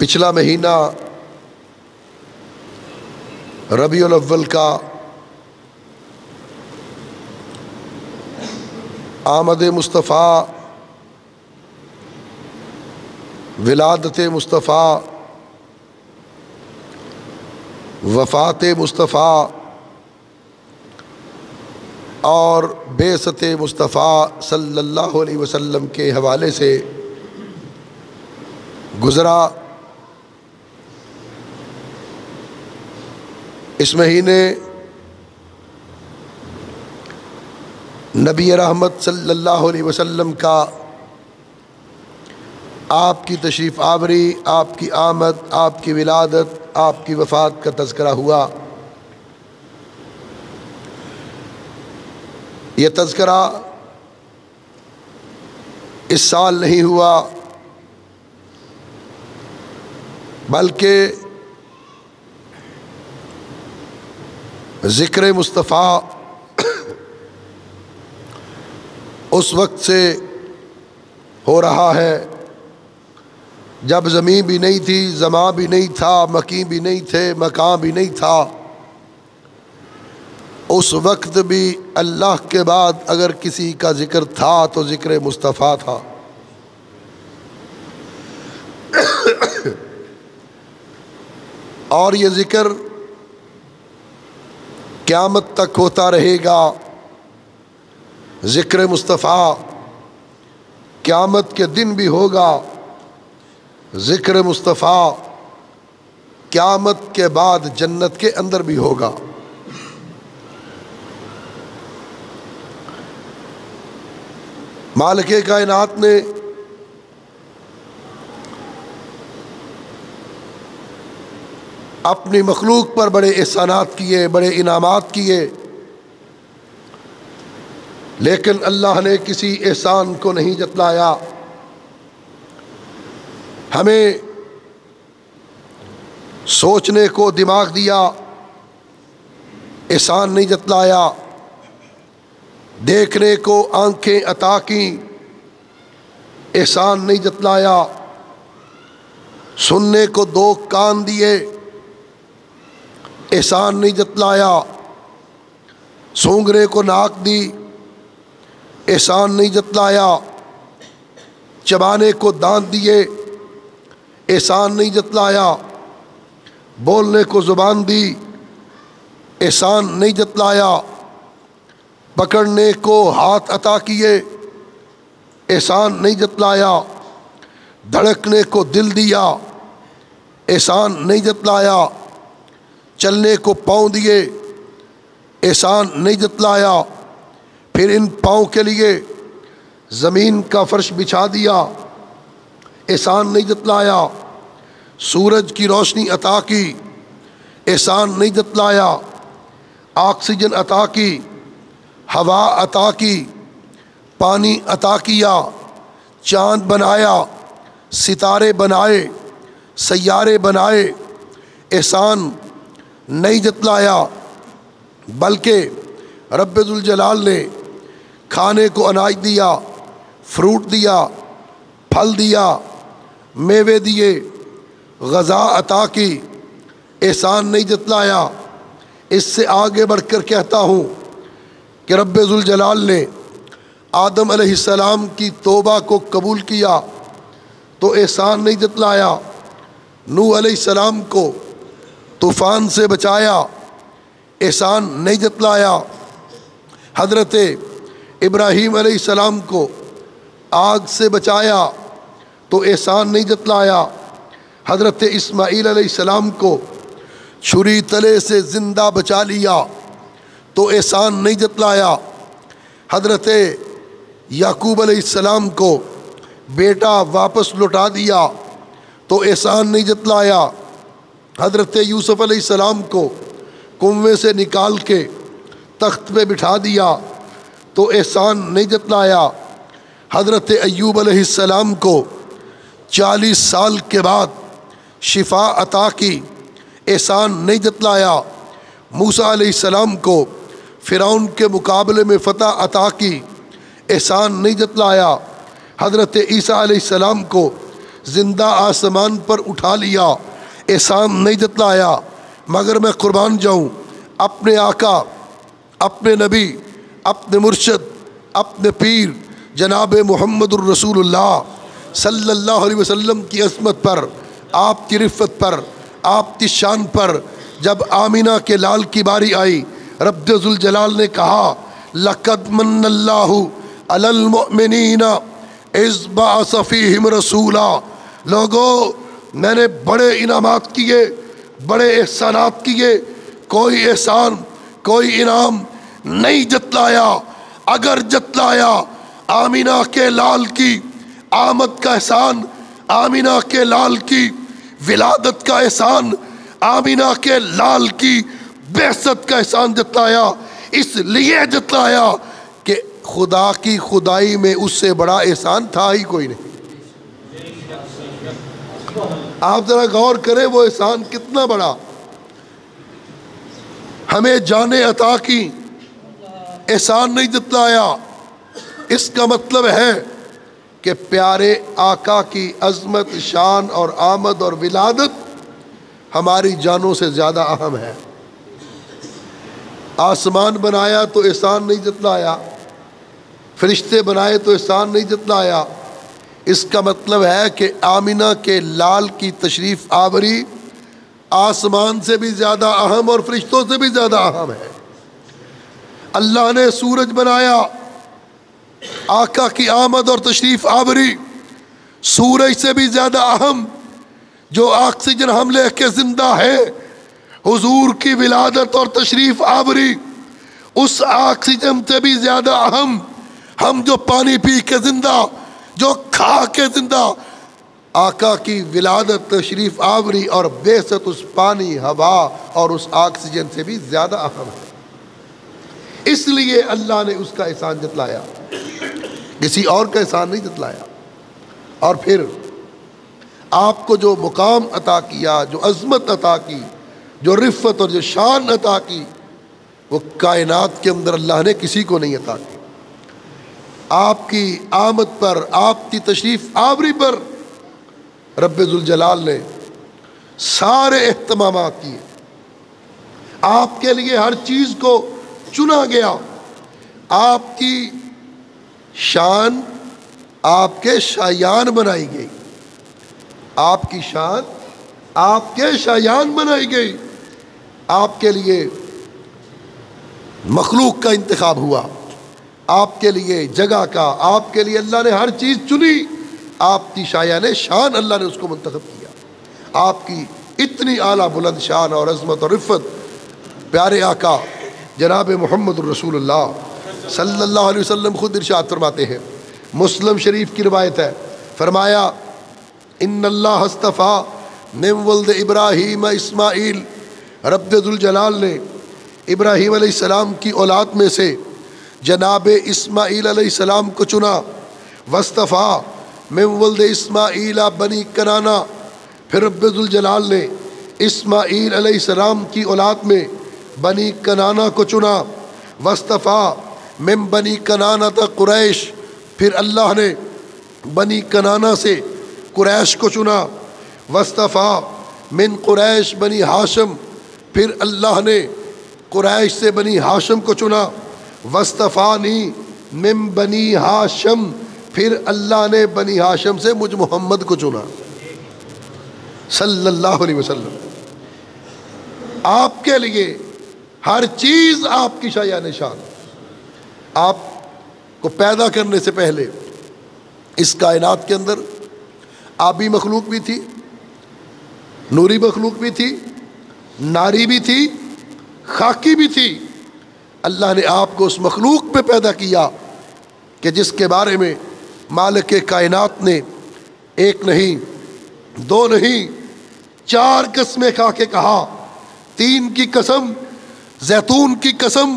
پچھلا مہینہ ربیع الاول کا آمد مصطفیٰ، ولادت مصطفیٰ، وفات مصطفیٰ اور بعثت مصطفیٰ صلی اللہ علیہ وسلم کے حوالے سے گزرا۔ اس مہینے نبی رحمت صلی اللہ علیہ وسلم کا آپ کی تشریف آوری، آپ کی آمد، آپ کی ولادت، آپ کی وفات کا تذکرہ ہوا۔ یہ تذکرہ اس سال نہیں ہوا، بلکہ ذکر مصطفیٰ اس وقت سے ہو رہا ہے جب زمین بھی نہیں تھی، زمان بھی نہیں تھا، مکین بھی نہیں تھے، مکان بھی نہیں تھا۔ اس وقت بھی اللہ کے بعد اگر کسی کا ذکر تھا تو ذکر مصطفیٰ تھا۔ اور یہ ذکر قیامت تک ہوتا رہے گا۔ ذکر مصطفیٰ قیامت کے دن بھی ہوگا، ذکر مصطفیٰ قیامت کے بعد جنت کے اندر بھی ہوگا۔ مالک کائنات نے اپنی مخلوق پر بڑے احسانات کیے، بڑے انعامات کیے، لیکن اللہ نے کسی احسان کو نہیں جتلایا۔ ہمیں سوچنے کو دماغ دیا، احسان نہیں جتلایا۔ دیکھنے کو آنکھیں عطا کیں، احسان نہیں جتلایا۔ سننے کو دو کان دیے، احسان نہیں جتلایا۔ سونگھنے کو ناک دی، احسان نہیں جتلایا۔ چبانے کو دانت دیے، احسان نہیں جتلایا۔ بولنے کو زبان دی، احسان نہیں جتلایا۔ پکڑنے کو ہاتھ عطا کیے، احسان نہیں جتلایا۔ دھڑکنے کو دل دیا، احسان نہیں جتلایا۔ چلنے کو پاؤں دیے، احسان نہیں جتلایا۔ پھر ان پاؤں کے لیے زمین کا فرش بچھا دیا، احسان نہیں جتلایا۔ سورج کی روشنی عطا کی، احسان نہیں جتلایا۔ آکسیجن عطا کی، ہوا عطا کی، پانی عطا کیا، چاند بنایا، ستارے بنائے، سیارے بنائے، احسان نہیں جتلایا۔ بلکہ رب ذوالجلال نے کھانے کو اناج دیا، فروٹ دیا، پھل دیا، میوے دیے، غذا عطا کی، احسان نہیں جتلایا۔ اس سے آگے بڑھ کر کہتا ہوں کہ رب ذوالجلال نے آدم علیہ السلام کی توبہ کو قبول کیا تو احسان نہیں جتلایا۔ نوح علیہ السلام کو طوفان سے بچایا، احسان نہیں جتلایا۔ حضرت ابراہیم علیہ السلام کو آگ سے بچایا تو احسان نہیں جتلایا۔ حضرت اسماعیل علیہ السلام کو چھری تلے سے زندہ بچا لیا تو احسان نہیں جتلایا۔ حضرت یعقوب علیہ السلام کو بیٹا واپس لوٹا دیا تو احسان نہیں جتلایا۔ حضرت یوسف علیہ السلام کو کنویں سے نکال کے تخت پہ بٹھا دیا تو احسان نہیں جتلایا۔ حضرت ایوب علیہ السلام کو 40 سال کے بعد شفا عطا کی، احسان نہیں جتلایا۔ موسیٰ علیہ السلام کو فرعون کے مقابلے میں فتح عطا کی، احسان نہیں جتلایا۔ حضرت عیسیٰ علیہ السلام کو زندہ آسمان پر اٹھا لیا، احسان نہیں جتلایا، مگر میں قربان جاؤں اپنے آقا، اپنے نبی، اپنے مرشد، اپنے پیر جناب محمد الرسول اللہ صلی اللہ علیہ وسلم کی عظمت پر، آپ کی رفت پر، آپ کی شان پر۔ جب آمینہ کے لال کی باری آئی، رب ذوالجلال نے کہا لَقَدْ مَنَّ اللَّهُ عَلَى الْمُؤْمِنِينَ اِذْ بَعَثَ فِيهِمْ رَسُولًا۔ لوگوں، میں نے بڑے انعامات کیے، بڑے احسانات کیے، کوئی احسان، کوئی انعام نہیں جتلایا۔ اگر جتلایا آمینہ کے لال کی آمد کا احسان، آمینہ کے لال کی ولادت کا احسان، آمینہ کے لال کی بعثت کا احسان جتلایا۔ اس لیے جتلایا کہ خدا کی خدائی میں اس سے بڑا احسان تھا ہی کوئی نہیں۔ آپ ذرا غور کریں وہ احسان کتنا بڑا، ہمیں جانیں عطا کی، احسان نہیں جتلایا۔ اس کا مطلب ہے کہ پیارے آقا کی عظمت، شان اور آمد اور ولادت ہماری جانوں سے زیادہ اہم ہے۔ آسمان بنایا تو احسان نہیں جتلایا، فرشتے بنائے تو احسان نہیں جتلایا۔ اس کا مطلب ہے کہ آمینہ کے لال کی تشریف آوری آسمان سے بھی زیادہ اہم اور فرشتوں سے بھی زیادہ اہم ہے۔ اللہ نے سورج بنایا، آقا کی آمد اور تشریف آوری سورج سے بھی زیادہ اہم۔ جو آکسیجن ہم لے کے زندہ ہے، حضور کی ولادت اور تشریف آوری اس آکسیجن سے بھی زیادہ اہم۔ ہم جو پانی پی کے زندہ، جو کھا کے زندہ، آقا کی ولادت، تشریف آوری اور بعثت اس پانی، ہوا اور اس آکسیجن سے بھی زیادہ اہم ہے۔ اس لیے اللہ نے اس کا احسان جتلایا، کسی اور کا احسان نہیں جتلایا۔ اور پھر آپ کو جو مقام عطا کیا، جو عظمت عطا کی، جو رفت اور جو شان عطا کی، وہ کائنات کے اندر اللہ نے کسی کو نہیں عطا کی۔ آپ کی آمد پر، آپ کی تشریف آوری پر رب ذوالجلال نے سارے اہتمامات کیے۔ آپ کے لیے ہر چیز کو چنا گیا۔ آپ کی شان آپ کے شایان بنائی گئی، آپ کی شان آپ کے شایان بنائی گئی۔ آپ کے لیے مخلوق کا انتخاب ہوا، آپ کے لیے جگہ کا، آپ کے لیے اللہ نے ہر چیز چنی۔ آپ کی شایان شان اللہ نے اس کو منتخب کیا۔ آپ کی اتنی اعلیٰ بلند شان اور عظمت اور رفت پیارے آقا جناب محمد الرسول اللہ صلی اللہ علیہ وسلم خود ارشاد فرماتے ہیں، مسلم شریف کی روایت ہے، فرمایا ان اللہ اصطفیٰ من ولد ابراہیم اسماعیل، رب ذوالجلال نے ابراہیم علیہ السلام کی اولاد میں سے جناب اسماعیل علیہ السلام کو چنا۔ واصطفیٰ من ولد اسماعیل بنی کنانہ، پھر رب ذوالجلال نے اسماعیل علیہ السلام کی اولاد میں بنی کنانہ کو چنا۔ واصطفیٰ من بنی کنانہ قریش، پھر اللہ نے بنی کنانہ سے قریش کو چنا۔ واصطفیٰ من قریش بنی ہاشم، پھر اللہ نے قریش سے بنی ہاشم کو چنا۔ واصطفانی من بنی ہاشم، پھر اللہ نے بنی ہاشم سے مجھ محمد کو چنا صلی اللہ علیہ وسلم۔ آپ کے لیے ہر چیز آپ کی شایان شان۔ آپ کو پیدا کرنے سے پہلے اس کائنات کے اندر آبی مخلوق بھی تھی، نوری مخلوق بھی تھی، ناری بھی تھی، خاکی بھی تھی۔ اللہ نے آپ کو اس مخلوق پہ پیدا کیا کہ جس کے بارے میں مالک کائنات نے ایک نہیں، دو نہیں، 4 قسمیں کھا کے کہا، 3 کی قسم، زیتون کی قسم،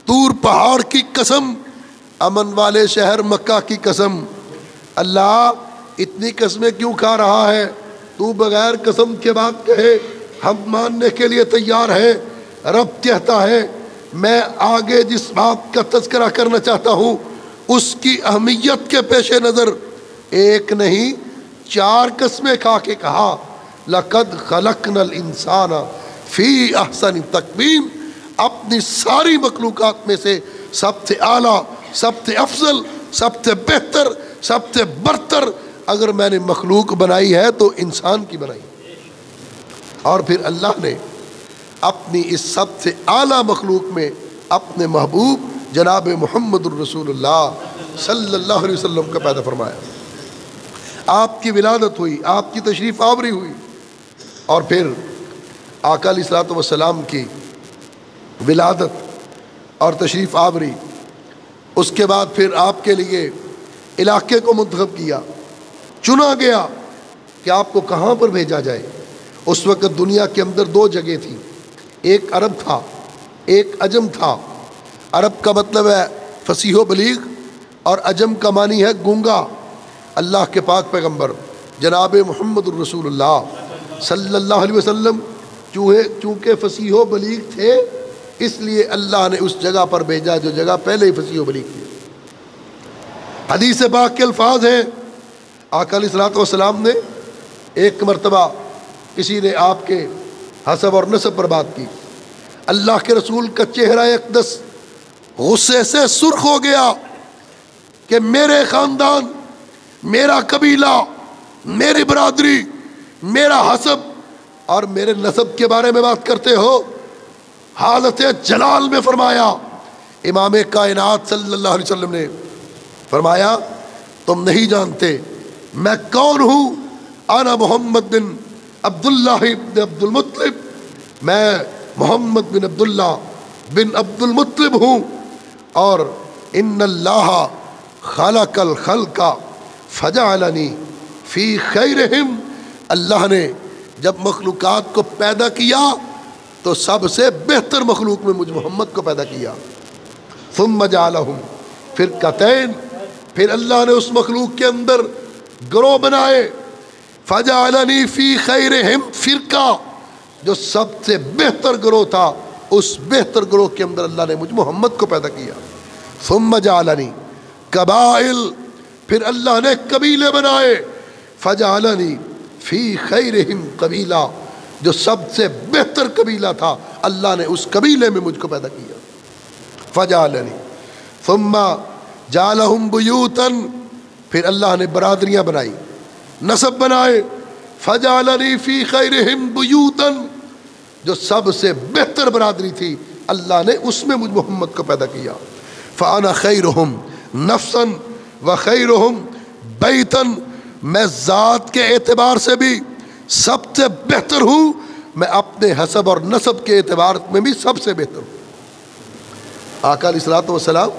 طور پہاڑ کی قسم، امن والے شہر مکہ کی قسم۔ اللہ اتنی قسمیں کیوں کھا رہا ہے؟ تو بغیر قسم کے بات کہے ہم ماننے کے لیے تیار ہیں۔ رب کہتا ہے میں آگے جس بات کا تذکرہ کرنا چاہتا ہوں اس کی اہمیت کے پیش نظر 1 نہیں 4 قسمیں کھا کے کہا لقد خلقنا الانسان فی احسن تقویم، اپنی ساری مخلوقات میں سے سب سے اعلیٰ، سب سے افضل، سب سے بہتر، سب سے برتر اگر میں نے مخلوق بنائی ہے تو انسان کی بنائی۔ اور پھر اللہ نے اپنی اس سب سے اعلیٰ مخلوق میں اپنے محبوب جناب محمد الرسول اللہ صلی اللہ علیہ وسلم کا پیدا فرمایا۔ آپ کی ولادت ہوئی، آپ کی تشریف آوری ہوئی، اور پھر آقا علیہ الصلوۃ والسلام کی ولادت اور تشریف آوری، اس کے بعد پھر آپ کے لیے علاقے کو منتخب کیا، چنا گیا کہ آپ کو کہاں پر بھیجا جائے۔ اس وقت دنیا کے اندر 2 جگہ تھیں، ایک عرب تھا، ایک عجم تھا۔ عرب کا مطلب ہے فصیح و بلیغ، اور عجم کا معنی ہے گونگا۔ اللہ کے پاک پیغمبر جناب محمد الرسول اللہ صلی اللہ علیہ وسلم چونکہ فصیح و بلیغ تھے، اس لیے اللہ نے اس جگہ پر بھیجا جو جگہ پہلے ہی فصیح و بلیغ تھی۔ حدیث پاک کے الفاظ ہیں، آقا علیہ الصلوۃ والسلام نے ایک مرتبہ کسی نے آپ کے حسب اور نسب پر بات کی، اللہ کے رسول کا چہرہ اقدس غصے سے سرخ ہو گیا کہ میرے خاندان، میرا قبیلہ، میری برادری، میرا حسب اور میرے نسب کے بارے میں بات کرتے ہو۔ حالت جلال میں فرمایا، امام کائنات صلی اللہ علیہ وسلم نے فرمایا تم نہیں جانتے میں کون ہوں، انا محمد بن عبداللہ بن عبد المطلب، میں محمد بن عبداللہ بن عبد المطلب ہوں، اور ان اللہ خلق الخلق فجعلنی فی خیرہم، اللہ نے جب مخلوقات کو پیدا کیا تو سب سے بہتر مخلوق میں مجھ محمد کو پیدا کیا۔ ثم جعلہم فرقتین، پھر اللہ نے اس مخلوق کے اندر گروہ بنائے، فجعلنی فی خیرہم، فرقہ جو سب سے بہتر گروہ تھا، اس بہتر گروہ کے اندر اللہ نے مجھ محمد کو پیدا کیا۔ ثم جعلنی قبائل، پھر اللہ نے قبیلے بنائے، فجعلنی فی خیرہم قبیلہ، جو سب سے بہتر قبیلہ تھا اللہ نے اس قبیلے میں مجھ کو پیدا کیا۔ فجعلنی ثم جعلہم بیوتا، پھر اللہ نے برادریاں بنائی، نسب بنائے، فجعلنی فی خیرہم بیوتا، جو سب سے بہتر برادری تھی اللہ نے اس میں مجھ محمد کو پیدا کیا۔ فانا خیرہم نفسا وخیرہم بیتا، میں ذات کے اعتبار سے بھی سب سے بہتر ہوں، میں اپنے حسب اور نسب کے اعتبار میں بھی سب سے بہتر ہوں۔ آقا علیہ الصلوۃ والسلام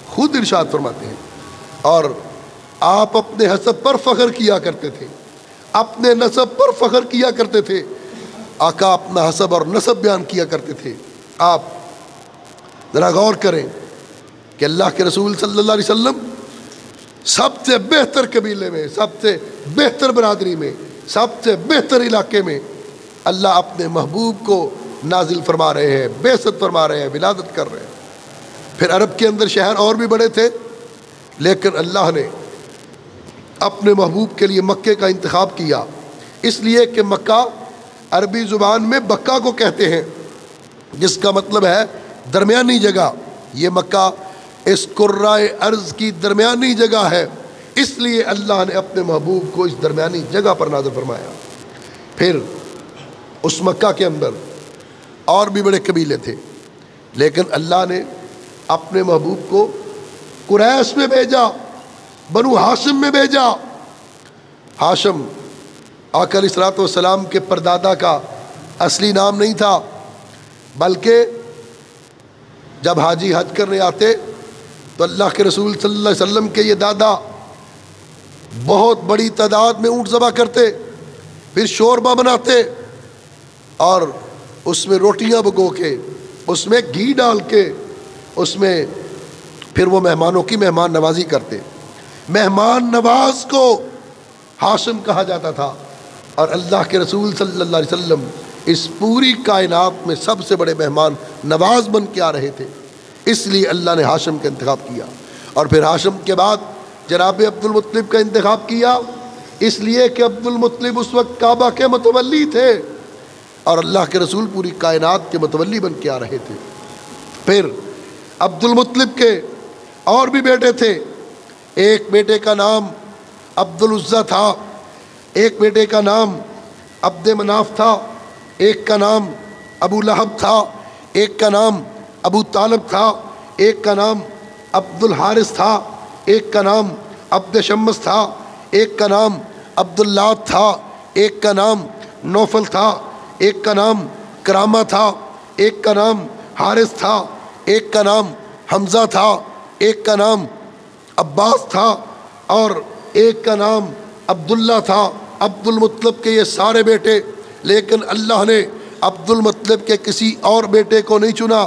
خود ارشاد فرماتے ہیں، اور آپ اپنے حسب پر فخر کیا کرتے تھے، اپنے نسب پر فخر کیا کرتے تھے۔ آقا اپنا حسب اور نسب بیان کیا کرتے تھے۔ آپ ذرا غور کریں کہ اللہ کے رسول صلی اللہ علیہ وسلم سب سے بہتر قبیلے میں، سب سے بہتر برادری میں، سب سے بہتر علاقے میں اللہ اپنے محبوب کو نازل فرما رہے ہیں، بعثت فرما رہے ہیں، ولادت کر رہے ہیں۔ پھر عرب کے اندر شہر اور بھی بڑے تھے، لیکن اللہ نے اپنے محبوب کے لیے مکے کا انتخاب کیا، اس لیے کہ مکہ عربی زبان میں بکہ کو کہتے ہیں، جس کا مطلب ہے درمیانی جگہ۔ یہ مکہ اس کرۂ ارض کی درمیانی جگہ ہے، اس لیے اللہ نے اپنے محبوب کو اس درمیانی جگہ پر نازل فرمایا۔ پھر اس مکہ کے اندر اور بھی بڑے قبیلے تھے، لیکن اللہ نے اپنے محبوب کو قریش میں بھیجا، بنو ہاشم میں بھیجا۔ ہاشم آقا علیہ الصلوۃ والسلام کے پردادا کا اصلی نام نہیں تھا، بلکہ جب حاجی حج کرنے آتے تو اللہ کے رسول صلی اللہ علیہ وسلم کے یہ دادا بہت بڑی تعداد میں اونٹ ذبح کرتے، پھر شوربہ بناتے اور اس میں روٹیاں بگو کے، اس میں گھی ڈال کے، اس میں پھر وہ مہمانوں کی مہمان نوازی کرتے۔ مہمان نواز کو ہاشم کہا جاتا تھا، اور اللہ کے رسول صلی اللہ علیہ وسلم اس پوری کائنات میں سب سے بڑے مہمان نواز بن کے آ رہے تھے، اس لیے اللہ نے ہاشم کا انتخاب کیا۔ اور پھر ہاشم کے بعد جناب عبد المطلب کا انتخاب کیا، اس لیے کہ عبد المطلب اس وقت کعبہ کے متولی تھے اور اللہ کے رسول پوری کائنات کے متولی بن کے آ رہے تھے۔ پھر عبد المطلب کے اور بھی بیٹے تھے، ایک بیٹے کا نام عبد العزیٰ تھا، ایک بیٹے کا نام عبد مناف تھا، ایک کا نام ابو لہب تھا، ایک کا نام ابو طالب تھا، ایک کا نام عبد الحارث تھا، ایک کا نام عبد شمس تھا، ایک کا نام عبد اللہ تھا، ایک کا نام نوفل تھا، ایک کا نام کرامہ تھا، ایک کا نام حارث تھا، ایک کا نام حمزہ تھا، ایک کا نام عباس تھا اور ایک کا نام عبداللہ تھا۔ عبد المطلب کے یہ سارے بیٹے، لیکن اللہ نے عبد المطلب کے کسی اور بیٹے کو نہیں چنا،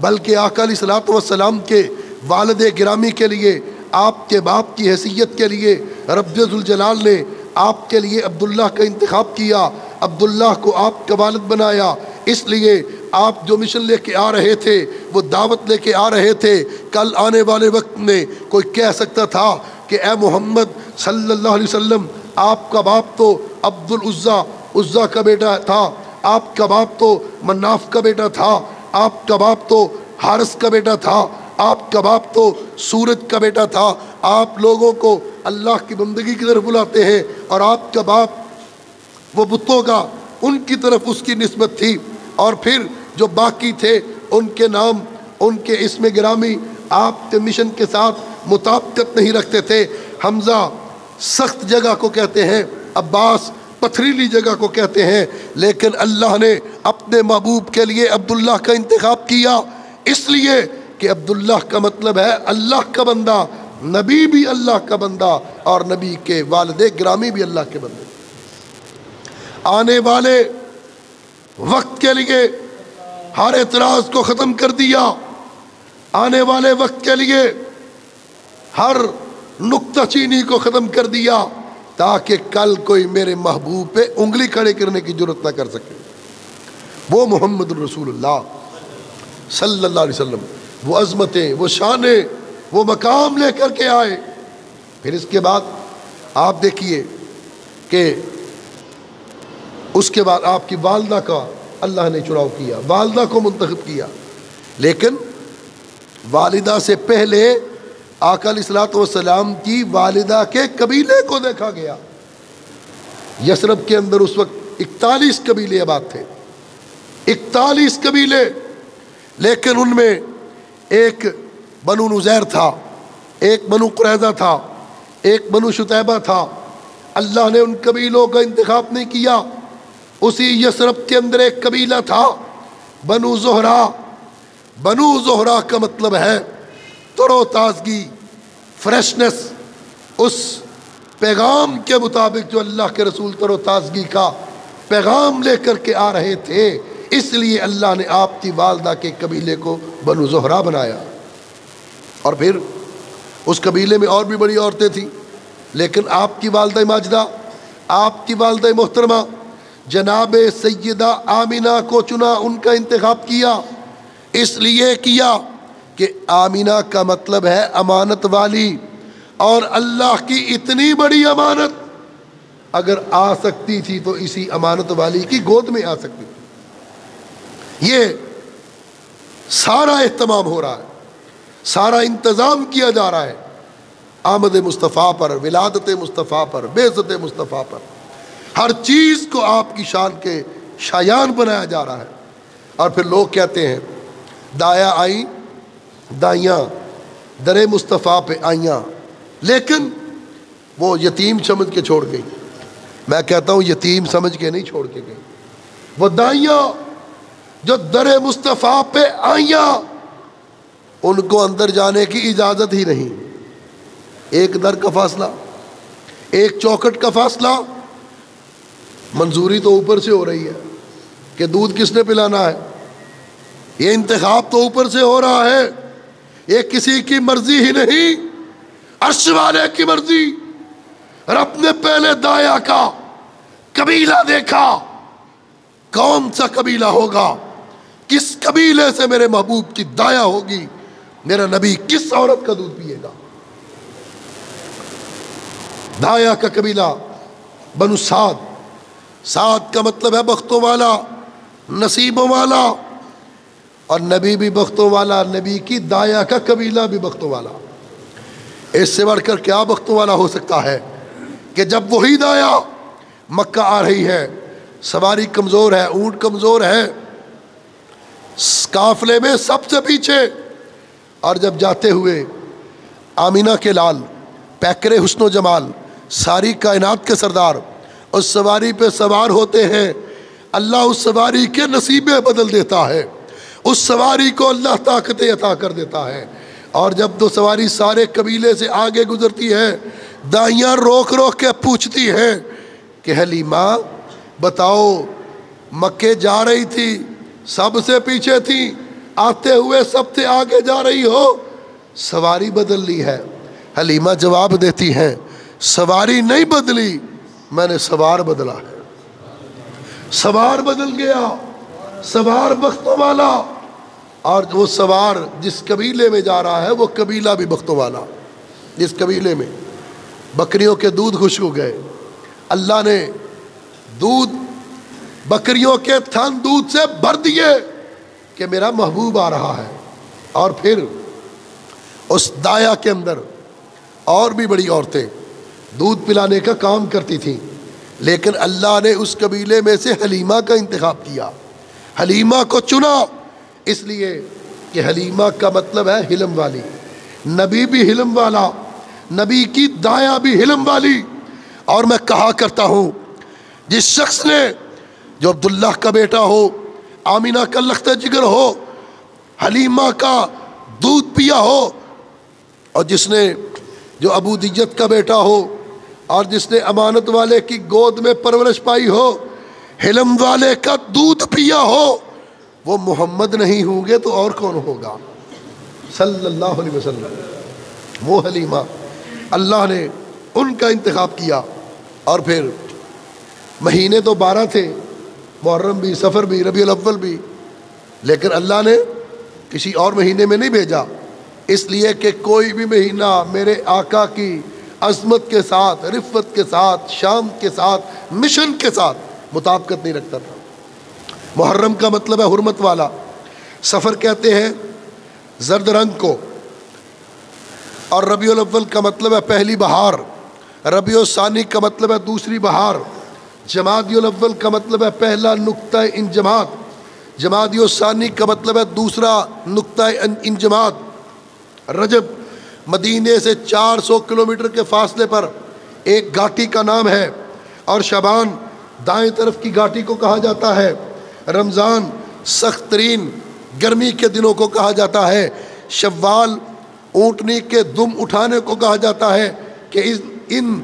بلکہ آقا علیہ الصلوۃ والسلام کے والد گرامی کے لیے، آپ کے باپ کی حیثیت کے لیے رب ذوالجلال نے آپ کے لیے عبداللہ کا انتخاب کیا، عبداللہ کو آپ کا والد بنایا۔ اس لیے آپ جو مشن لے کے آ رہے تھے، وہ دعوت لے کے آ رہے تھے، کل آنے والے وقت میں کوئی کہہ سکتا تھا کہ اے محمد صلی اللہ علیہ وسلم، آپ کا باپ تو عبد العزیٰ عزیٰ کا بیٹا تھا، آپ کا باپ تو مناف کا بیٹا تھا، آپ کا باپ تو حارث کا بیٹا تھا، آپ کا باپ تو سورج کا بیٹا تھا۔ آپ لوگوں کو اللہ کی بندگی کی طرف بلاتے ہیں اور آپ کا باپ وہ بتوں کا ان کی طرف اس کی نسبت تھی، اور پھر جو باقی تھے ان کے نام، ان کے اسم گرامی آپ کے مشن کے ساتھ مطابقت نہیں رکھتے تھے۔ حمزہ سخت جگہ کو کہتے ہیں، عباس پتھریلی جگہ کو کہتے ہیں، لیکن اللہ نے اپنے محبوب کے لیے عبداللہ کا انتخاب کیا، اس لیے کہ عبداللہ کا مطلب ہے اللہ کا بندہ، نبی بھی اللہ کا بندہ اور نبی کے والد گرامی بھی اللہ کے بندے۔ آنے والے وقت کے لیے ہر اعتراض کو ختم کر دیا، آنے والے وقت کے لیے ہر نکتہ چینی کو ختم کر دیا، تاکہ کل کوئی میرے محبوب پہ انگلی کھڑے کرنے کی جرات نہ کر سکے۔ وہ محمد رسول اللہ صلی اللہ علیہ وسلم، وہ عظمتیں، وہ شانیں، وہ مقام لے کر کے آئے۔ پھر اس کے بعد آپ دیکھیے کہ اس کے بعد آپ کی والدہ کا اللہ نے چناؤ کیا، والدہ کو منتخب کیا، لیکن والدہ سے پہلے آقا علیہ الصلوۃ والسلام کی والدہ کے قبیلے کو دیکھا گیا۔ یثرب کے اندر اس وقت 41 قبیلے آباد تھے، 41 قبیلے، لیکن ان میں ایک بنو نذیر تھا، ایک بنو قریظہ تھا، ایک بنو شتیبہ تھا۔ اللہ نے ان قبیلوں کا انتخاب نہیں کیا۔ اسی یثرب کے اندر ایک قبیلہ تھا بنو زہرہ۔ بنو زہرہ کا مطلب ہے تر و تازگی، فریشنس، اس پیغام کے مطابق جو اللہ کے رسول تر و تازگی کا پیغام لے کر کے آ رہے تھے، اس لیے اللہ نے آپ کی والدہ کے قبیلے کو بنو زہرہ بنایا۔ اور پھر اس قبیلے میں اور بھی بڑی عورتیں تھیں، لیکن آپ کی والدہ ماجدہ، آپ کی والدہ محترمہ جناب سیدہ آمینہ کو چنا، ان کا انتخاب کیا۔ اس لیے کیا کہ آمینہ کا مطلب ہے امانت والی، اور اللہ کی اتنی بڑی امانت اگر آ سکتی تھی تو اسی امانت والی کی گود میں آ سکتی تھی۔ یہ سارا اہتمام ہو رہا ہے، سارا انتظام کیا جا رہا ہے آمد مصطفیٰ پر، ولادت مصطفیٰ پر، بعثت مصطفیٰ پر، ہر چیز کو آپ کی شان کے شایان بنایا جا رہا ہے۔ اور پھر لوگ کہتے ہیں دایا آئیں دائیاں در مصطفیٰ پہ آئیاں، لیکن وہ یتیم سمجھ کے چھوڑ گئی۔ میں کہتا ہوں یتیم سمجھ کے نہیں چھوڑ کے گئی، وہ دائیاں جو در مصطفیٰ پہ آئیاں، ان کو اندر جانے کی اجازت ہی نہیں۔ ایک در کا فاصلہ، ایک چوکھٹ کا فاصلہ، منظوری تو اوپر سے ہو رہی ہے کہ دودھ کس نے پلانا ہے، یہ انتخاب تو اوپر سے ہو رہا ہے، یہ کسی کی مرضی ہی نہیں، عرش والے کی مرضی۔ رب نے پہلے دایا کا قبیلہ دیکھا، کون سا قبیلہ ہوگا، کس قبیلے سے میرے محبوب کی دایا ہوگی، میرا نبی کس عورت کا دودھ پیے گا۔ دایا کا قبیلہ بنو سعد، سعد کا مطلب ہے بختوں والا، نصیبوں والا، اور نبی بھی بختوں والا، نبی کی دایا کا قبیلہ بھی بختوں والا۔ اس سے بڑھ کر کیا بختوں والا ہو سکتا ہے کہ جب وہی دایا مکہ آ رہی ہے، سواری کمزور ہے، اونٹ کمزور ہے، قافلے میں سب سے پیچھے، اور جب جاتے ہوئے آمینہ کے لال، پیکر حسن و جمال، ساری کائنات کے سردار اس سواری پہ سوار ہوتے ہیں، اللہ اس سواری کے نصیبیں بدل دیتا ہے، اس سواری کو اللہ طاقتیں عطا کر دیتا ہے۔ اور جب دو سواری سارے قبیلے سے آگے گزرتی ہے، دائیاں روک روک کے پوچھتی ہیں کہ حلیمہ بتاؤ، مکے جا رہی تھی، سب سے پیچھے تھی، آتے ہوئے سب سے آگے جا رہی ہو، سواری بدل لی ہے؟ حلیمہ جواب دیتی ہیں، سواری نہیں بدلی، میں نے سوار بدلا ہے، سوار بدل گیا، سوار بختوں والا، اور وہ سوار جس قبیلے میں جا رہا ہے وہ قبیلہ بھی بختوں والا۔ جس قبیلے میں بکریوں کے دودھ خوش ہو گئے، اللہ نے دودھ بکریوں کے تھن دودھ سے بھر دیے کہ میرا محبوب آ رہا ہے، اور پھر اس دایا کے اندر اور بھی بڑی عورتیں دودھ پلانے کا کام کرتی تھیں، لیکن اللہ نے اس قبیلے میں سے حلیمہ کا انتخاب کیا، حلیمہ کو چنا، اس لیے کہ حلیمہ کا مطلب ہے حلم والی، نبی بھی حلم والا، نبی کی دایا بھی حلم والی۔ اور میں کہا کرتا ہوں، جس شخص نے جو عبداللہ کا بیٹا ہو، آمینہ کا لخت جگر ہو، حلیمہ کا دودھ پیا ہو، اور جس نے جو ابو دیجت کا بیٹا ہو، اور جس نے امانت والے کی گود میں پرورش پائی ہو، حلم والے کا دودھ پیا ہو، وہ محمد نہیں ہوں گے تو اور کون ہوگا؟ صلی اللہ علیہ وسلم۔ وہ حلیمہ، اللہ نے ان کا انتخاب کیا۔ اور پھر مہینے تو 12 تھے، محرم بھی، سفر بھی، ربیع الاول بھی، لیکن اللہ نے کسی اور مہینے میں نہیں بھیجا، اس لیے کہ کوئی بھی مہینہ میرے آقا کی عظمت کے ساتھ، رفت کے ساتھ، شان کے ساتھ، مشن کے ساتھ مطابقت نہیں رکھتا تھا۔ محرم کا مطلب ہے حرمت والا، سفر کہتے ہیں زرد رنگ کو، اور ربیع الاول کا مطلب ہے پہلی بہار، ربیع الثانی کا مطلب ہے دوسری بہار، جمادی الاول کا مطلب ہے پہلا نقطہ انجماد، جمادی الثانی کا مطلب ہے دوسرا نقطہ انجماد۔ رجب مدینے سے 400 کلومیٹر کے فاصلے پر ایک گھاٹی کا نام ہے، اور شعبان دائیں طرف کی گھاٹی کو کہا جاتا ہے، رمضان سخت ترین گرمی کے دنوں کو کہا جاتا ہے، شوال اونٹنی کے دم اٹھانے کو کہا جاتا ہے کہ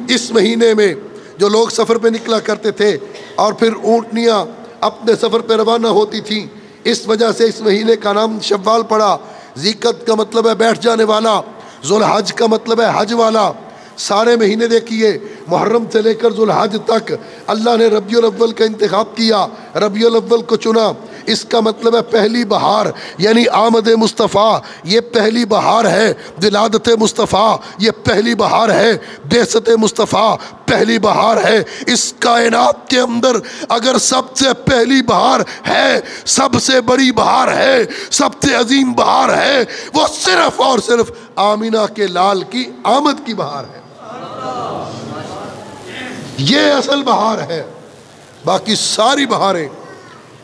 اس مہینے میں جو لوگ سفر پہ نکلا کرتے تھے اور پھر اونٹنیاں اپنے سفر پہ روانہ ہوتی تھیں، اس وجہ سے اس مہینے کا نام شوال پڑا۔ ذیقت کا مطلب ہے بیٹھ جانے والا، ذوالحج کا مطلب ہے حج والا۔ سارے مہینے دیکھیے، محرم سے لے کر ذوالحج تک اللہ نے ربیع الاول کا انتخاب کیا، ربیع الاول کو چنا۔ اس کا مطلب ہے پہلی بہار، یعنی آمد مصطفیٰ، یہ پہلی بہار ہے، ولادت مصطفیٰ یہ پہلی بہار ہے، بعثت مصطفیٰ پہلی بہار ہے۔ اس کائنات کے اندر اگر سب سے پہلی بہار ہے، سب سے بڑی بہار ہے، سب سے عظیم بہار ہے، وہ صرف اور صرف آمینہ کے لال کی آمد کی بہار ہے۔ یہ اصل بہار ہے، باقی ساری بہاریں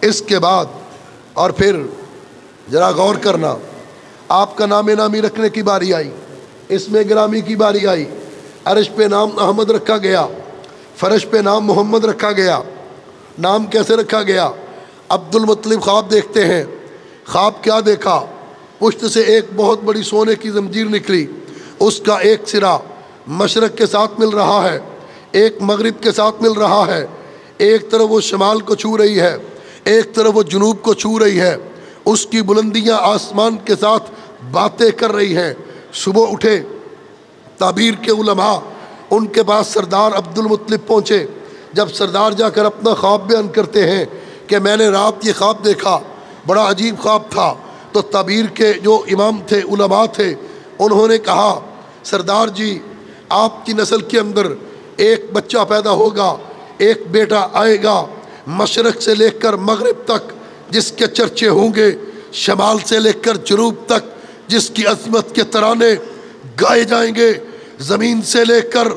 اس کے بعد۔ اور پھر ذرا غور کرنا، آپ کا نام نامی رکھنے کی باری آئی، اس میں گرامی کی باری آئی، عرش پہ نام احمد رکھا گیا، فرش پہ نام محمد رکھا گیا۔ نام کیسے رکھا گیا؟ عبد المطلب خواب دیکھتے ہیں، خواب کیا دیکھا؟ پشت سے ایک بہت بڑی سونے کی زنجیر نکلی، اس کا ایک سرا مشرق کے ساتھ مل رہا ہے، ایک مغرب کے ساتھ مل رہا ہے، ایک طرف وہ شمال کو چھو رہی ہے، ایک طرف وہ جنوب کو چھو رہی ہے، اس کی بلندیاں آسمان کے ساتھ باتیں کر رہی ہیں۔ صبح اٹھے تعبیر کے علماء، ان کے پاس سردار عبد المطلب پہنچے۔ جب سردار جا کر اپنا خواب بیان کرتے ہیں کہ میں نے رات یہ خواب دیکھا، بڑا عجیب خواب تھا، تو تعبیر کے جو امام تھے، علماء تھے، انہوں نے کہا سردار جی، آپ کی نسل کے اندر ایک بچہ پیدا ہوگا، ایک بیٹا آئے گا مشرق سے لے کر مغرب تک جس کے چرچے ہوں گے، شمال سے لے کر جنوب تک جس کی عظمت کے ترانے گائے جائیں گے، زمین سے لے کر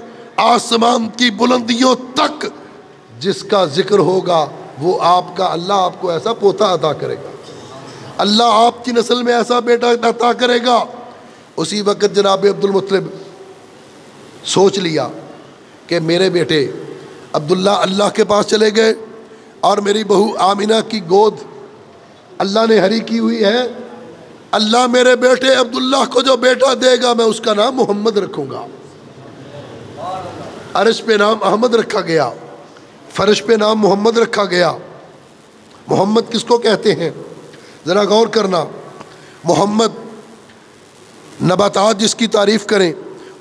آسمان کی بلندیوں تک جس کا ذکر ہوگا وہ آپ کا اللہ آپ کو ایسا پوتا عطا کرے گا، اللہ آپ کی نسل میں ایسا بیٹا عطا کرے گا۔ اسی وقت جناب عبد المطلب سوچ لیا کہ میرے بیٹے عبداللہ اللہ کے پاس چلے گئے اور میری بہو آمینہ کی گود اللہ نے ہری کی ہوئی ہے، اللہ میرے بیٹے عبداللہ کو جو بیٹا دے گا میں اس کا نام محمد رکھوں گا۔ عرش پہ نام احمد رکھا گیا، فرش پہ نام محمد رکھا گیا۔ محمد کس کو کہتے ہیں ذرا غور کرنا، محمد نباتات جس کی تعریف کریں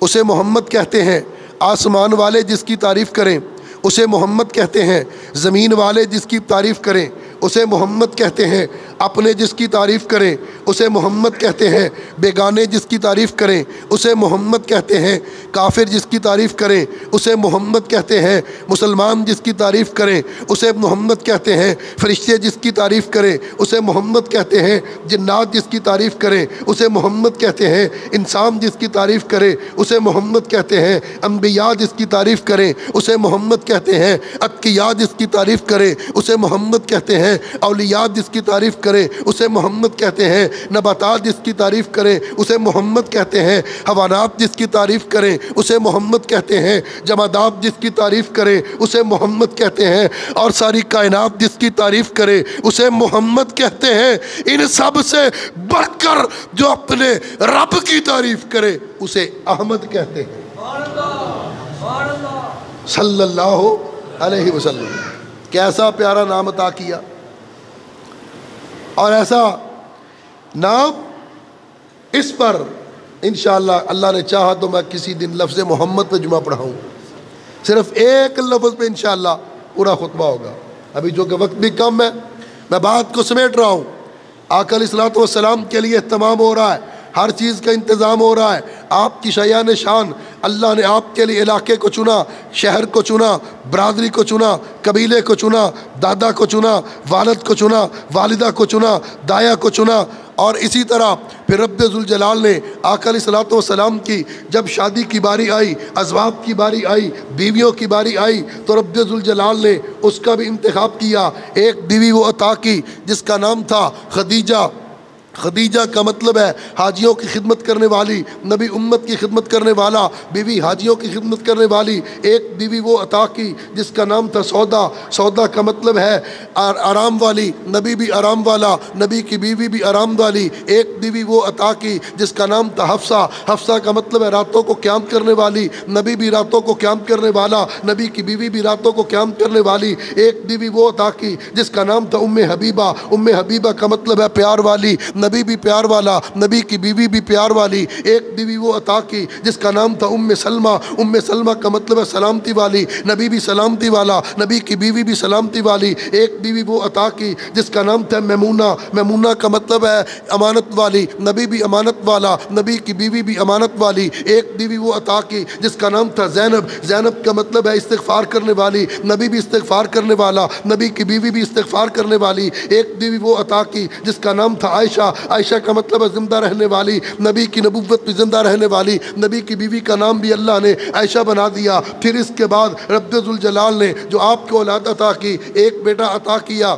اسے محمد کہتے ہیں، آسمان والے جس کی تعریف کریں اسے محمد کہتے ہیں، زمین والے جس کی تعریف کریں اسے محمد کہتے ہیں، اپنے جس کی تعریف کریں اسے محمد کہتے ہیں، بیگانے جس کی تعریف کریں اسے محمد کہتے ہیں، کافر جس کی تعریف کریں اسے محمد کہتے ہیں، مسلمان جس کی تعریف کریں اسے محمد کہتے ہیں، فرشتے جس کی تعریف کریں اسے محمد کہتے ہیں، جنات جس کی تعریف کریں اسے محمد کہتے ہیں، انسان جس کی تعریف کرے اسے محمد کہتے ہیں، انبیاء جس کی تعریف کریں اسے محمد کہتے ہیں، اتقیاء جس کی تعریف کریں اسے محمد کہتے ہیں، اولیاء جس کی تعریف کریں اسے محمد کہتے ہیں، نباتات جس کی تعریف کریں اسے محمد کہتے ہیں، حیوانات جس کی تعریف کریں اسے محمد کہتے ہیں، جمادات جس کی تعریف کریں اسے محمد کہتے ہیں، اور ساری کائنات جس کی تعریف کرے اسے محمد کہتے ہیں۔ ان سب سے بڑھ کر جو اپنے رب کی تعریف کرے اسے احمد کہتے ہیں صلی اللہ علیہ وسلم۔ کیسا پیارا نام عطا کیا، اور ایسا نام اس پر انشاءاللہ اللہ نے چاہا تو میں کسی دن لفظ محمد پہ جمعہ پڑھاؤں، صرف ایک لفظ پہ انشاءاللہ پورا خطبہ ہوگا۔ ابھی جو کہ وقت بھی کم ہے میں بات کو سمیٹ رہا ہوں۔ آقا علیہ الصلوۃ والسلام کے لیے اہتمام ہو رہا ہے، ہر چیز کا انتظام ہو رہا ہے، آپ کی شایان شان اللہ نے آپ کے لیے علاقے کو چنا، شہر کو چنا، برادری کو چنا، قبیلے کو چنا، دادا کو چنا، والد کو چنا، والدہ کو چنا، دایا کو چنا، اور اسی طرح پھر رب ذوالجلال نے آقا علیہ الصلوۃ والسلام کی جب شادی کی باری آئی، ازواج کی باری آئی، بیویوں کی باری آئی، تو رب ذوالجلال نے اس کا بھی انتخاب کیا۔ ایک بیوی وہ عطا کی جس کا نام تھا خدیجہ۔ خدیجہ کا مطلب ہے حاجیوں کی خدمت کرنے والی، نبی امت کی خدمت کرنے والا، بیوی حاجیوں کی خدمت کرنے والی۔ ایک بیوی وہ عطا کی جس کا نام تھا سودا۔ سودا کا مطلب ہے آرام والی، نبی بھی آرام والا، نبی کی بیوی بھی آرام والی۔ ایک بیوی وہ عطا کی جس کا نام تھا حفصہ۔ حفصہ کا مطلب ہے راتوں کو قیام کرنے والی، نبی بھی راتوں کو قیام کرنے والا، نبی کی بیوی بھی راتوں کو قیام کرنے والی۔ ایک بیوی وہ عطا کی جس کا نام تھا ام حبیبہ۔ ام حبیبہ کا مطلب ہے پیار والی، نبی بھی پیار والا، نبی کی بیوی بھی پیار والی۔ ایک بیوی وہ عطا کی جس کا نام تھا ام سلمہ۔ ام سلمہ کا مطلب ہے سلامتی والی، نبی بھی سلامتی والا، نبی کی بیوی بھی سلامتی والی۔ ایک بیوی وہ عطا کی جس کا نام تھا میمونہ۔ میمونہ کا مطلب ہے امانت والی، نبی بھی امانت والا، نبی کی بیوی بھی امانت والی۔ ایک بیوی وہ عطا کی جس کا نام تھا زینب۔ زینب کا مطلب ہے استغفار کرنے والی، نبی بھی استغفار کرنے والا، نبی کی بیوی بھی استغفار کرنے والی۔ ایک بیوی وہ عطا کی جس کا نام تھا عائشہ۔ عائشہ کا مطلب ہے زندہ رہنے والی، نبی کی نبوت بھی زندہ رہنے والی، نبی کی بیوی کا نام بھی اللہ نے عائشہ بنا دیا۔ پھر اس کے بعد رب ذوالجلال نے جو آپ کو اولاد عطا کی، ایک بیٹا عطا کیا،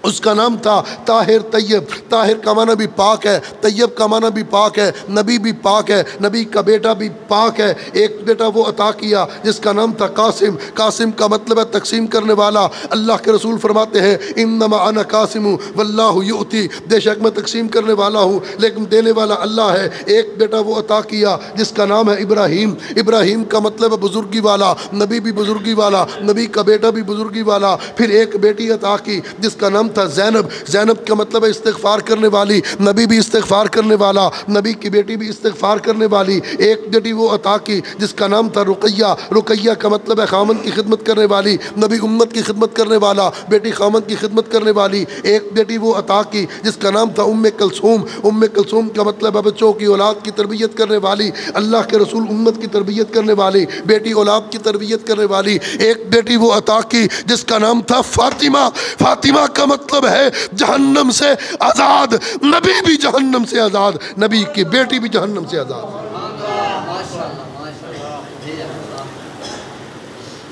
اس کا نام تھا طاہر طیب۔ طاہر کا معنی بھی پاک ہے، طیب کا معنی بھی پاک ہے، نبی بھی پاک ہے، نبی کا بیٹا بھی پاک ہے۔ ایک بیٹا وہ عطا کیا جس کا نام تھا قاسم۔ قاسم کا مطلب ہے تقسیم کرنے والا۔ اللہ کے رسول فرماتے ہیں انما انا قاسم واللہ یؤتی، بے شک میں تقسیم کرنے والا ہوں لیکن دینے والا اللہ ہے۔ ایک بیٹا وہ عطا کیا جس کا نام ہے ابراہیم۔ ابراہیم کا مطلب ہے بزرگی والا، نبی بھی بزرگی والا، نبی کا بیٹا بھی بزرگی والا۔ پھر ایک بیٹی عطا کی جس کا نام تھا زینب. زینب کا مطلب ہے استغفار کرنے والی. نبی بھی استغفار کرنے والا, نبی کی بیٹی بھی استغفار کرنے والی. ایک بیٹی وہ عطا کی جس کا نام تھا رقیہ. رقیہ کا مطلب ہے خامن کی خدمت کرنے والی. نبی امت کی خدمت کرنے والا, بیٹی خامن کی خدمت کرنے والی. ایک بیٹی وہ عطا کی جس کا نام تھا ام کلثوم. ام کلثوم کا مطلب ہے بچوں کی اولاد کی تربیت کرنے والی. اللہ کے رسول امت کی تربیت کرنے والی, بیٹی اولاد کی تربیت کرنے والی. ایک بیٹی وہ عطا کی جس کا نام تھا فاطمہ. فاطمہ کا مطلب ہے جہنم سے آزاد. نبی بھی جہنم سے آزاد, نبی کی بیٹی بھی جہنم سے آزاد.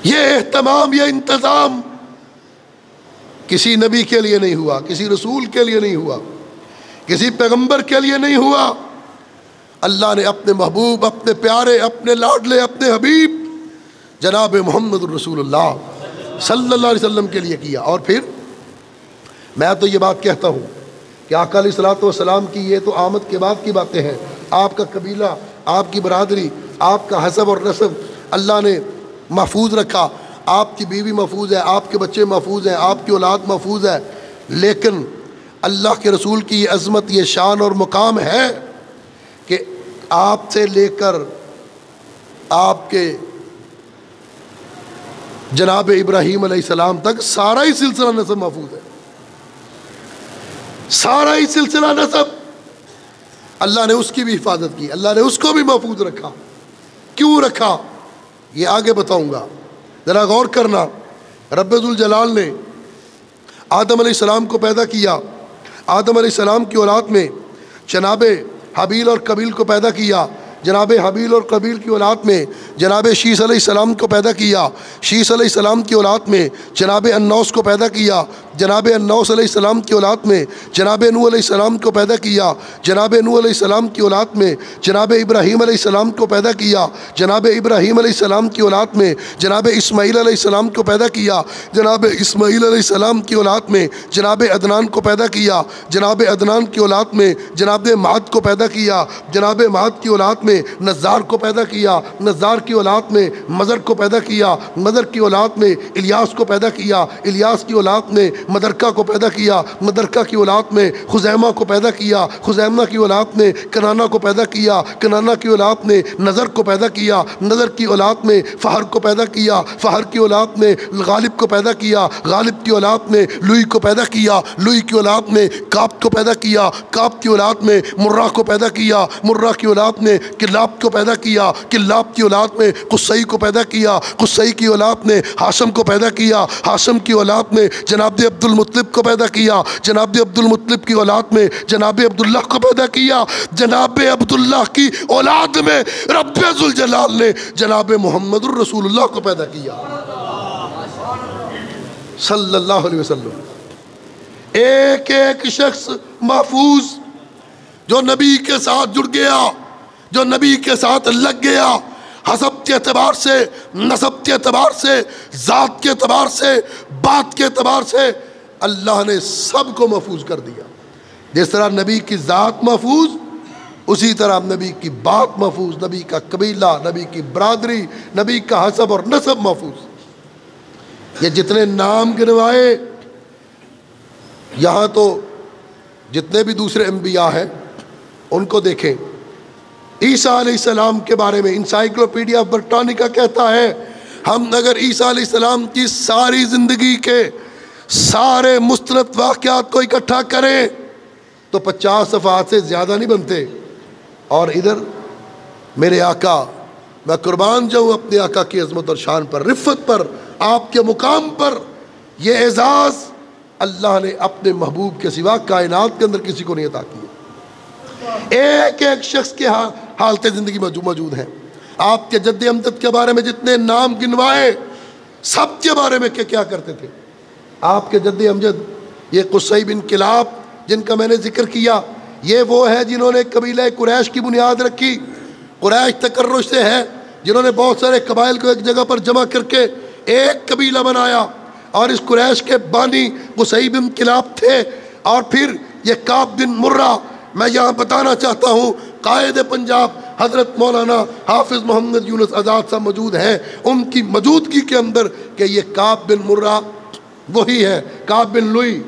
یہ اہتمام, یہ انتظام کسی نبی کے لیے نہیں ہوا, کسی رسول کے لیے نہیں ہوا, کسی پیغمبر کے لیے نہیں ہوا. اللہ نے اپنے محبوب, اپنے پیارے, اپنے لاڈلے, اپنے حبیب جناب محمد الرسول اللہ صلی اللہ علیہ وسلم کے لیے کیا. اور پھر میں تو یہ بات کہتا ہوں کہ آقا علیہ الصلوۃ والسلام کی یہ تو آمد کے بعد کی باتیں ہیں. آپ کا قبیلہ, آپ کی برادری, آپ کا حسب اور نسب اللہ نے محفوظ رکھا. آپ کی بیوی محفوظ ہے, آپ کے بچے محفوظ ہیں, آپ کی اولاد محفوظ ہے. لیکن اللہ کے رسول کی یہ عظمت, یہ شان اور مقام ہے کہ آپ سے لے کر آپ کے جناب ابراہیم علیہ السلام تک سارا ہی سلسلہ نسب محفوظ ہے. سارا ہی سلسلہ نسب اللہ نے اس کی بھی حفاظت کی, اللہ نے اس کو بھی محفوظ رکھا. کیوں رکھا یہ آگے بتاؤں گا, ذرا غور کرنا. رب ذوالجلال نے آدم علیہ السلام کو پیدا کیا. آدم علیہ السلام کی اولاد میں جناب حابیل اور قابیل کو پیدا کیا. جناب حابیل اور قابیل کی اولاد میں جناب شیس علیہ السلام کو پیدا کیا. شیس علیہ السلام کی اولاد میں جناب انوس کو پیدا کیا. جناب انوس علیہ السلام کی اولاد میں جناب نوح علیہ السلام کو پیدا کیا. جناب نوح علیہ السلام کی اولاد میں جناب ابراہیم علیہ السلام کو پیدا کیا. جناب ابراہیم علیہ السلام کی اولاد میں جناب اسماعیل علیہ السلام کو پیدا کیا. جناب اسماعیل علیہ السلام کی اولاد میں جناب عدنان کو پیدا کیا. جناب عدنان کی اولاد میں جناب معد کو پیدا کیا. جناب معد کی اولاد میں نزار کو پیدا کیا. نزار کی اولاد میں مدر کو پیدا کیا. مدر کی اولاد میں الیاس کو پیدا کیا. الیاس کی اولاد میں مدرکہ کو پیدا کیا. مدرکہ کی اولاد میں خزیمہ کو پیدا کیا. خزیمہ کی اولاد میں کنانہ کو پیدا کیا. کنانہ کی اولاد میں نظر کو پیدا کیا. نظر کی اولاد میں فہر کو پیدا کیا. فہر کی اولاد میں غالب کو پیدا کیا. غالب کی اولاد میں لوئی کو پیدا کیا. لوئی کی اولاد میں کاب کو پیدا کیا. کاب کی اولاد میں مرہ کو پیدا کیا. مرہ کی اولاد میں کلاب کو پیدا کیا. کلاب کی اولاد میں قصی کو پیدا کیا. قصی کی اولاد میں ہاشم کو پیدا کیا. ہاشم کی اولاد میں جناب عبد المطلب کو پیدا کیا. جناب عبد المطلب کی اولاد میں جناب عبداللہ کو پیدا کیا. جناب عبداللہ کی اولاد میں رب ذوالجلال نے جناب محمد الرسول اللہ کو پیدا کیا صلی اللہ علیہ وسلم. ایک ایک شخص محفوظ جو نبی کے ساتھ جڑ گیا, جو نبی کے ساتھ لگ گیا, حسب کے اعتبار سے, نسب کے اعتبار سے, ذات کے اعتبار سے, بات کے اعتبار سے اللہ نے سب کو محفوظ کر دیا. جس طرح نبی کی ذات محفوظ, اسی طرح نبی کی بات محفوظ, نبی کا قبیلہ, نبی کی برادری, نبی کا حسب اور نسب محفوظ. یہ جتنے نام گنوائے, یہاں تو جتنے بھی دوسرے انبیاء ہیں ان کو دیکھیں. عیسیٰ علیہ السلام کے بارے میں انسائکلوپیڈیا برٹانیکا کہتا ہے ہم اگر عیسیٰ علیہ السلام کی ساری زندگی کے سارے مستند واقعات کو اکٹھا کریں تو 50 صفحات سے زیادہ نہیں بنتے. اور ادھر میرے آقا, میں قربان جاؤں اپنے آقا کی عظمت اور شان پر, رفت پر, آپ کے مقام پر. یہ اعزاز اللہ نے اپنے محبوب کے سوا کائنات کے اندر کسی کو نہیں عطا کیا. ایک ایک شخص کے حالت زندگی موجود ہیں. آپ کے جد امجد کے بارے میں جتنے نام گنوائے, سب کے بارے میں کیا کرتے تھے. آپ کے جد امجد یہ قصی بن کلاب جن کا میں نے ذکر کیا, یہ وہ ہے جنہوں نے قبیلہ قریش کی بنیاد رکھی. قریش تکرش سے ہے جنہوں نے بہت سارے قبائل کو ایک جگہ پر جمع کر کے ایک قبیلہ بنایا, اور اس قریش کے بانی قصی بن کلاب تھے. اور پھر یہ کعب بن مرہ, میں یہاں بتانا چاہتا ہوں قائد پنجاب حضرت مولانا حافظ محمد یونس آزاد صاحب موجود ہیں, ان کی موجودگی کے اندر کہ یہ کعب بن مرہ وہی ہے, کعب بن لوئی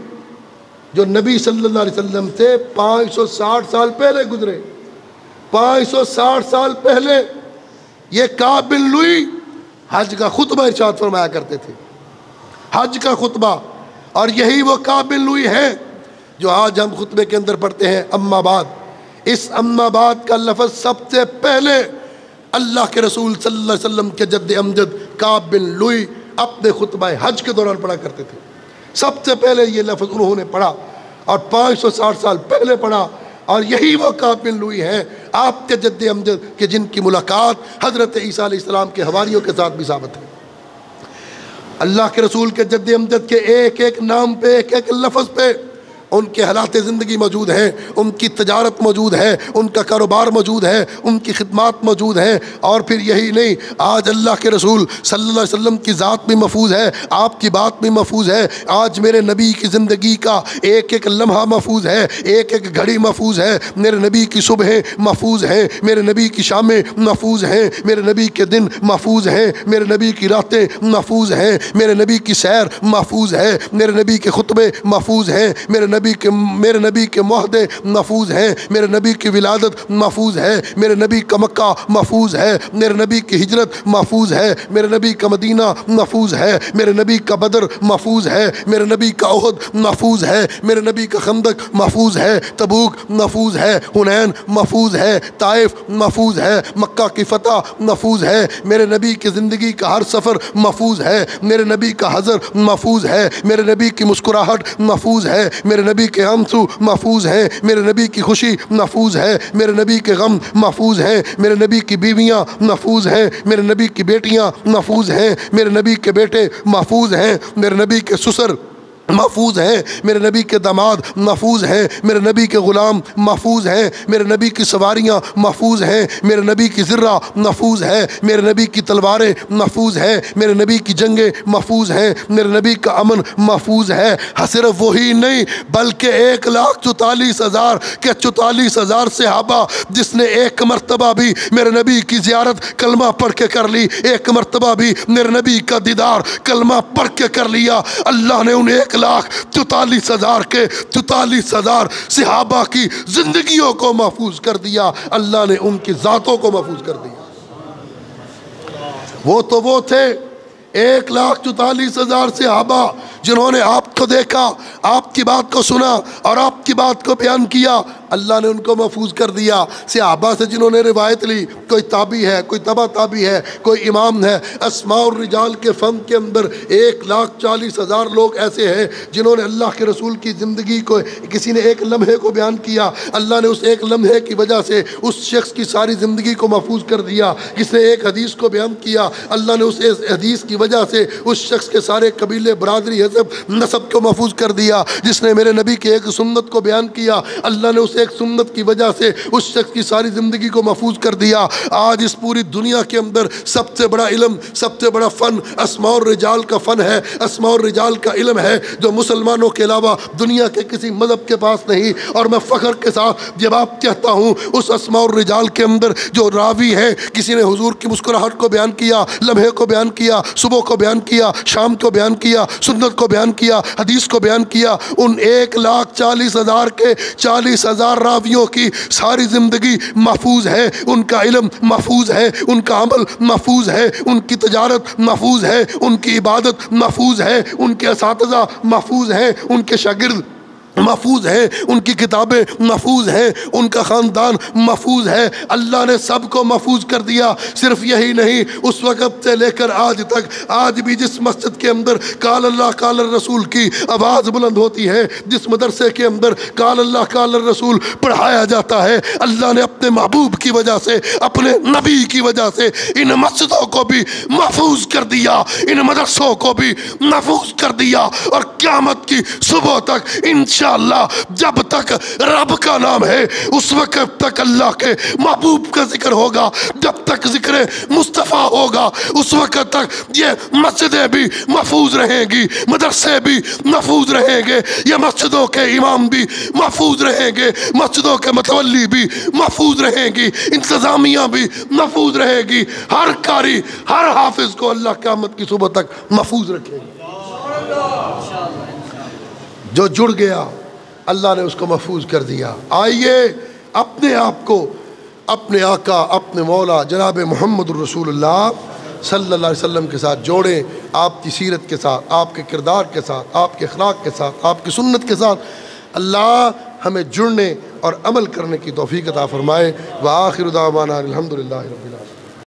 جو نبی صلی اللہ علیہ وسلم سے 560 سال پہلے گزرے. 560 سال پہلے یہ کعب بن لوئی حج کا خطبہ ارشاد فرمایا کرتے تھے. حج کا خطبہ. اور یہی وہ کعب بن لوئی ہے جو آج ہم خطبے کے اندر پڑھتے ہیں اما بعد. اس اما بعد کا لفظ سب سے پہلے اللہ کے رسول صلی اللہ علیہ وسلم کے جد امجد کعب بن لوئی اپنے خطبہ حج کے دوران پڑھا کرتے تھے. سب سے پہلے یہ لفظ انہوں نے پڑھا اور 560 سال پہلے پڑھا. اور یہی وہ کعب بن لوئی ہیں آپ کے جد امجد کہ جن کی ملاقات حضرت عیسیٰ علیہ السلام کے حواریوں کے ساتھ بھی ثابت ہے. اللہ کے رسول کے جد امجد کے ایک ایک نام پہ، ایک ایک لفظ پہ ان کے حالات زندگی موجود ہیں، ان کی تجارت موجود ہے، ان کا کاروبار موجود ہے، ان کی خدمات موجود ہیں. اور پھر یہی نہیں، آج اللہ کے رسول صلی اللہ علیہ وسلم کی ذات بھی محفوظ ہے، آپ کی بات بھی محفوظ ہے. آج میرے نبی کی زندگی کا ایک ایک لمحہ محفوظ ہے، ایک ایک گھڑی محفوظ ہے. میرے نبی کی صبحیں محفوظ ہیں، میرے نبی کی شامیں محفوظ ہیں، میرے نبی کے دن محفوظ ہیں، میرے نبی کی راتیں محفوظ ہیں، میرے نبی کی سیر محفوظ ہے، میرے نبی کے خطبے محفوظ ہیں، میرے نبی کے معاہدے محفوظ ہیں، میرے نبی کی ولادت محفوظ ہے، میرے نبی کا مکہ محفوظ ہے، میرے نبی کی ہجرت محفوظ ہے، میرے نبی کا مدینہ محفوظ ہے، میرے نبی کا بدر محفوظ ہے، میرے نبی کا احد محفوظ ہے، میرے نبی کا خندق محفوظ ہے، تبوک محفوظ ہے، حنین محفوظ ہے، طائف محفوظ ہے، مکہ کی فتح محفوظ ہے، میرے نبی کی زندگی کا ہر سفر محفوظ ہے، میرے نبی کا حضر محفوظ ہے، میرے نبی کی مسکراہٹ محفوظ ہے، میرے نبی کے آنسو محفوظ ہیں، میرے نبی کی خوشی محفوظ ہے، میرے نبی کے غم محفوظ ہیں، میرے نبی کی بیویاں محفوظ ہیں، میرے نبی کی بیٹیاں محفوظ ہیں، میرے نبی کے بیٹے محفوظ ہیں، میرے نبی کے سسر محفوظ ہیں، میرے نبی کے داماد محفوظ ہیں، میرے نبی کے غلام محفوظ ہیں، میرے نبی کی سواریاں محفوظ ہیں، میرے نبی کی ذرہ محفوظ ہے، میرے نبی کی تلواریں محفوظ ہیں، میرے نبی کی جنگیں محفوظ ہیں، میرے نبی کا امن محفوظ ہے. صرف وہی نہیں بلکہ 1,44,000 کے 44,000 صحابہ جس نے ایک مرتبہ بھی میرے نبی کی زیارت کلمہ پڑھ کے کر لی، ایک مرتبہ بھی میرے نبی کا دیدار کلمہ پڑھ کے کر لیا، اللہ نے ان 1,44,000 کے 44,000 صحابہ کی زندگیوں کو محفوظ کر دیا، اللہ نے ان کی ذاتوں کو محفوظ کر دیا. وہ تھے 1,44,000 صحابہ جنہوں نے آپ کو دیکھا، آپ کی بات کو سنا اور آپ کی بات کو بیان کیا، اللہ نے ان کو محفوظ کر دیا. صحابہ سے جنہوں نے روایت لی، کوئی تابعی ہے، کوئی تبع تابعی ہے، کوئی امام ہے. اسماء الرجال کے فن کے اندر 1,40,000 لوگ ایسے ہیں جنہوں نے اللہ کے رسول کی زندگی کو، کسی نے ایک لمحے کو بیان کیا، اللہ نے اس ایک لمحے کی وجہ سے اس شخص کی ساری زندگی کو محفوظ کر دیا. کس نے ایک حدیث کو بیان کیا، اللہ نے اس حدیث کی وجہ سے اس شخص کے سارے قبیلے، برادری، حزب، نسب کو محفوظ کر دیا. جس نے میرے نبی کے ایک سنت کو بیان کیا، اللہ نے اس ایک سنت کی وجہ سے اس شخص کی ساری زندگی کو محفوظ کر دیا. آج اس پوری دنیا کے اندر سب سے بڑا علم، سب سے بڑا فن اسماء الرجال کا فن ہے، اسماء الرجال کا علم ہے، جو مسلمانوں کے علاوہ دنیا کے کسی مذہب کے پاس نہیں. اور میں فخر کے ساتھ یہ بات کہتا ہوں، اس اسماء الرجال کے اندر جو راوی ہیں، کسی نے حضور کی مسکراہٹ کو بیان کیا، لمحے کو بیان کیا، صبح کو بیان کیا، شام کو بیان کیا، سنت کو بیان کیا، حدیث کو بیان کیا، ان 1,40,000 کے 40,000 راویوں کی ساری زندگی محفوظ ہے، ان کا علم محفوظ ہے، ان کا عمل محفوظ ہے، ان کی تجارت محفوظ ہے، ان کی عبادت محفوظ ہے، ان کے اساتذہ محفوظ ہیں، ان کے شاگرد محفوظ ہیں، ان کی کتابیں محفوظ ہیں، ان کا خاندان محفوظ ہے. اللہ نے سب کو محفوظ کر دیا. صرف یہی نہیں، اس وقت سے لے کر آج تک، آج بھی جس مسجد کے اندر قال اللہ قال الرسول کی آواز بلند ہوتی ہے، جس مدرسے کے اندر قال اللہ قال الرسول پڑھایا جاتا ہے، اللہ نے اپنے محبوب کی وجہ سے، اپنے نبی کی وجہ سے ان مسجدوں کو بھی محفوظ کر دیا، ان مدرسوں کو بھی محفوظ کر دیا. اور قیامت کی صبح تک انشاءاللہ جب تک رب کا نام ہے اس وقت تک اللہ کے محبوب کا ذکر ہوگا، جب تک ذکر مصطفیٰ ہوگا اس وقت تک یہ مسجدیں بھی محفوظ رہیں گی، مدرسے بھی محفوظ رہیں گے، یہ مسجدوں کے امام بھی محفوظ رہیں گے، مسجدوں کے متولی بھی محفوظ رہیں گی، انتظامیہ بھی محفوظ رہے گی، ہر قاری، ہر حافظ کو اللہ قیامت کی صبح تک محفوظ رکھے گی. جو جڑ گیا اللہ نے اس کو محفوظ کر دیا۔ آئیے اپنے آپ کو اپنے آقا اپنے مولا جناب محمد الرسول اللہ صلی اللہ علیہ وسلم کے ساتھ جوڑیں، آپ کی سیرت کے ساتھ، آپ کے کردار کے ساتھ، آپ کے اخلاق کے ساتھ، آپ کی سنت کے ساتھ۔ اللہ ہمیں جڑنے اور عمل کرنے کی توفیق عطا فرمائے۔ وآخر دعوانا الحمدللہ رب العالمین۔